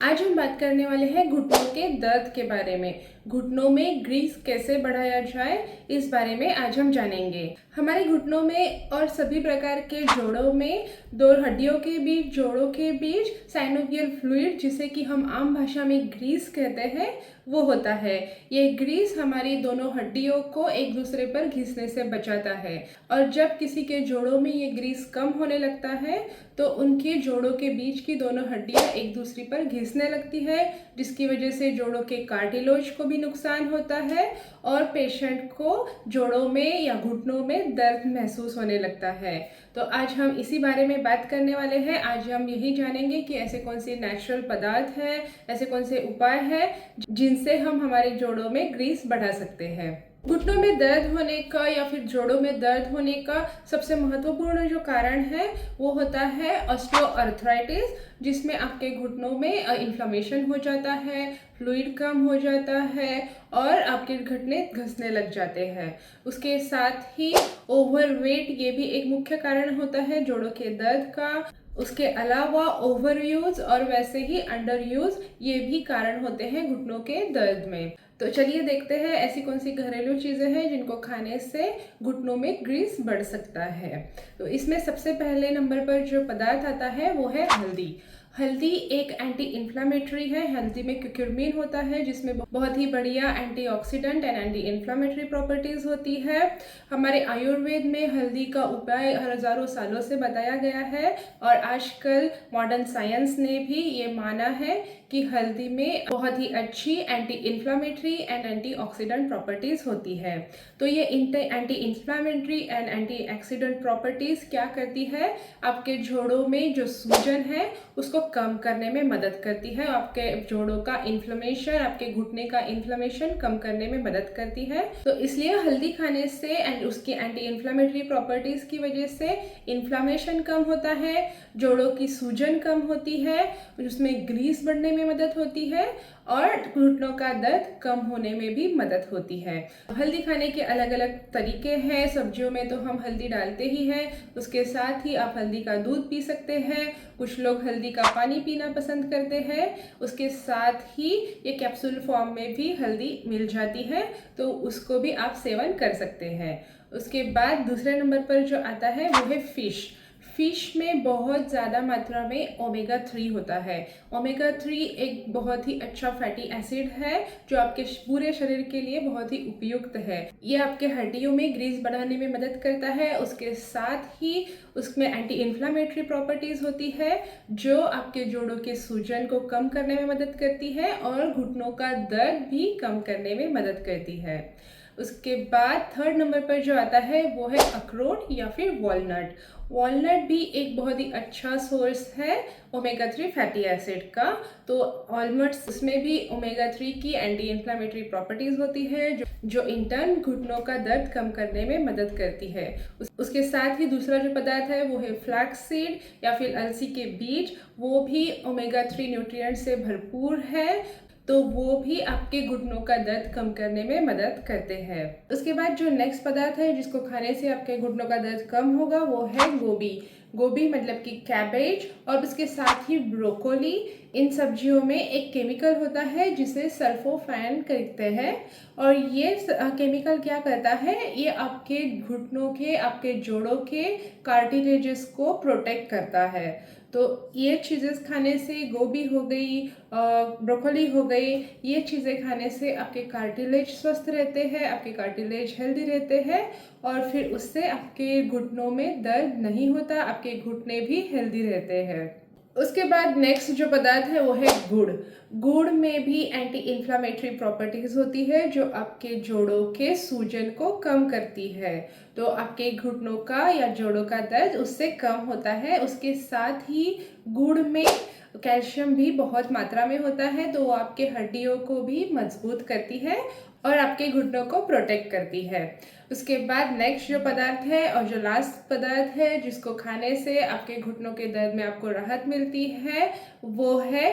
आज हम बात करने वाले हैं घुटनों के दर्द के बारे में। घुटनों में ग्रीस कैसे बढ़ाया जाए, इस बारे में आज हम जानेंगे। हमारे घुटनों में और सभी प्रकार के जोड़ों में दो हड्डियों के बीच, जोड़ों के बीच साइनोवियल फ्लूइड, जिसे कि हम आम भाषा में ग्रीस कहते हैं, वो होता है। ये ग्रीस हमारी दोनों हड्डियों को एक दूसरे पर घिसने से बचाता है। और जब किसी के जोड़ों में ये ग्रीस कम होने लगता है तो उनके जोड़ों के बीच की दोनों हड्डियां एक दूसरे पर घिसने लगती है, जिसकी वजह से जोड़ों के कार्टिलेज को भी नुकसान होता है और पेशेंट को जोड़ों में या घुटनों में दर्द महसूस होने लगता है। तो आज हम इसी बारे में बात करने वाले हैं। आज हम यही जानेंगे कि ऐसे कौन से नेचुरल पदार्थ हैं, ऐसे कौन से उपाय हैं जिनसे हम हमारे जोड़ों में ग्रीस बढ़ा सकते हैं। घुटनों में दर्द होने का या फिर जोड़ों में दर्द होने का सबसे महत्वपूर्ण जो कारण है वो होता है ऑस्टियोआर्थराइटिस, जिसमें आपके घुटनों में इन्फ्लेमेशन हो जाता है, फ्लूइड कम हो जाता है और आपके घुटने घसने लग जाते हैं। उसके साथ ही ओवरवेट ये भी एक मुख्य कारण होता है जोड़ों के दर्द का। उसके अलावा ओवर यूज और वैसे ही अंडर यूज ये भी कारण होते हैं घुटनों के दर्द में। तो चलिए देखते हैं ऐसी कौन सी घरेलू चीज़ें हैं जिनको खाने से घुटनों में ग्रीस बढ़ सकता है। तो इसमें सबसे पहले नंबर पर जो पदार्थ आता है वो है हल्दी। हल्दी एक एंटी इन्फ्लामेटरी है। हल्दी में क्यूरक्यूमिन होता है, जिसमें बहुत ही बढ़िया antioxidant and anti inflammatory properties होती है। हमारे आयुर्वेद में हल्दी का उपाय हजारों सालों से बताया गया है और आजकल मॉडर्न साइंस ने भी ये माना है कि हल्दी में बहुत ही अच्छी anti inflammatory and antioxidant properties होती है। तो ये anti inflammatory and antioxidant properties क्या करती है, आपके जोड़ों में जो सूजन है उसको कम करने में मदद करती है। आपके जोड़ों का इन्फ्लेमेशन, आपके घुटने का इन्फ्लेमेशन कम करने में मदद करती है। तो इसलिए हल्दी खाने से एंड उसकी एंटी इन्फ्लेमेटरी प्रॉपर्टीज की वजह से इन्फ्लेमेशन कम होता है, जोड़ों की सूजन कम होती है, उसमें ग्रीस बढ़ने में मदद होती है और घुटनों का दर्द कम होने में भी मदद होती है। हल्दी खाने के अलग अलग तरीके हैं। सब्जियों में तो हम हल्दी डालते ही हैं, उसके साथ ही आप हल्दी का दूध पी सकते हैं। कुछ लोग हल्दी का पानी पीना पसंद करते हैं। उसके साथ ही ये कैप्सूल फॉर्म में भी हल्दी मिल जाती है, तो उसको भी आप सेवन कर सकते हैं। उसके बाद दूसरे नंबर पर जो आता है वो है फिश। फिश में बहुत ज़्यादा मात्रा में ओमेगा 3 होता है। ओमेगा 3 एक बहुत ही अच्छा फैटी एसिड है जो आपके पूरे शरीर के लिए बहुत ही उपयुक्त है। ये आपके हड्डियों में ग्रीस बढ़ाने में मदद करता है। उसके साथ ही उसमें एंटी इन्फ्लामेटरी प्रॉपर्टीज होती है जो आपके जोड़ों के सूजन को कम करने में मदद करती है और घुटनों का दर्द भी कम करने में मदद करती है। उसके बाद थर्ड नंबर पर जो आता है वो है अखरोट या फिर वॉलनट। वॉलनट भी एक बहुत ही अच्छा सोर्स है ओमेगा 3 फैटी एसिड का। तो ऑलमोस्ट उसमें भी ओमेगा 3 की एंटी इन्फ्लामेटरी प्रॉपर्टीज होती है जो इंटर्न घुटनों का दर्द कम करने में मदद करती है। उसके साथ ही दूसरा जो पदार्थ है वो है फ्लैक्स सीड या फिर अलसी के बीज। वो भी ओमेगा 3 न्यूट्रिएंट से भरपूर है, तो वो भी आपके घुटनों का दर्द कम करने में मदद करते हैं। उसके बाद जो नेक्स्ट पदार्थ है जिसको खाने से आपके घुटनों का दर्द कम होगा वो है गोभी। गोभी मतलब कि कैबेज और उसके साथ ही ब्रोकोली। इन सब्जियों में एक केमिकल होता है जिसे सल्फोफैन कहते हैं और ये केमिकल क्या करता है, ये आपके घुटनों के, आपके जोड़ों के कार्टिलेजेस को प्रोटेक्ट करता है। तो ये चीज़ें खाने से, गोभी हो गई, ब्रोकोली हो गई, ये चीज़ें खाने से आपके कार्टिलेज स्वस्थ रहते हैं, आपके कार्टिलेज हेल्दी रहते हैं और फिर उससे आपके घुटनों में दर्द नहीं होता, आपके घुटने भी हेल्दी रहते हैं। उसके बाद नेक्स्ट जो पदार्थ है वो है गुड़। गुड़ में भी एंटी इन्फ्लामेटरी प्रॉपर्टीज होती है जो आपके जोड़ों के सूजन को कम करती है। तो आपके घुटनों का या जोड़ों का दर्द उससे कम होता है। उसके साथ ही गुड़ में कैल्शियम भी बहुत मात्रा में होता है, तो वो आपके हड्डियों को भी मजबूत करती है और आपके घुटनों को प्रोटेक्ट करती है। उसके बाद नेक्स्ट जो पदार्थ है और जो लास्ट पदार्थ है जिसको खाने से आपके घुटनों के दर्द में आपको राहत मिलती है वो है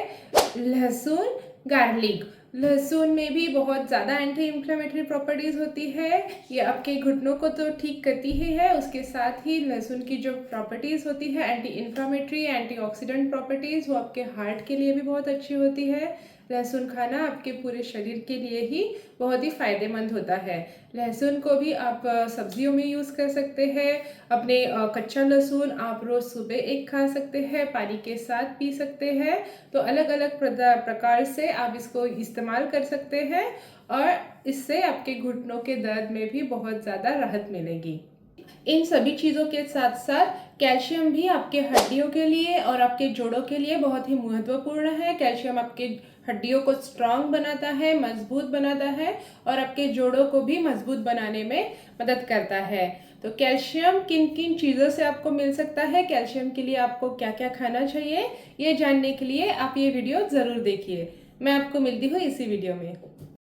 लहसुन, गार्लिक। लहसुन में भी बहुत ज़्यादा एंटी इन्फ्लेमेटरी प्रॉपर्टीज़ होती है। ये आपके घुटनों को तो ठीक करती ही है, उसके साथ ही लहसुन की जो प्रॉपर्टीज़ होती है एंटी इन्फ्लेमेटरी, एंटीऑक्सीडेंट प्रॉपर्टीज़, वो आपके हार्ट के लिए भी बहुत अच्छी होती है। लहसुन खाना आपके पूरे शरीर के लिए ही बहुत ही फ़ायदेमंद होता है। लहसुन को भी आप सब्जियों में यूज़ कर सकते हैं। अपने कच्चा लहसुन आप रोज़ सुबह एक खा सकते हैं, पानी के साथ पी सकते हैं। तो अलग अलग प्रकार से आप इसको इस्तेमाल कर सकते हैं और इससे आपके घुटनों के दर्द में भी बहुत ज़्यादा राहत मिलेगी। इन सभी चीज़ों के साथ साथ कैल्शियम भी आपके हड्डियों के लिए और आपके जोड़ों के लिए बहुत ही महत्वपूर्ण है। कैल्शियम आपके हड्डियों को स्ट्रांग बनाता है, मजबूत बनाता है और आपके जोड़ों को भी मजबूत बनाने में मदद करता है। तो कैल्शियम किन किन चीज़ों से आपको मिल सकता है, कैल्शियम के लिए आपको क्या क्या खाना चाहिए, ये जानने के लिए आप ये वीडियो ज़रूर देखिए। मैं आपको मिलती हूँ इसी वीडियो में।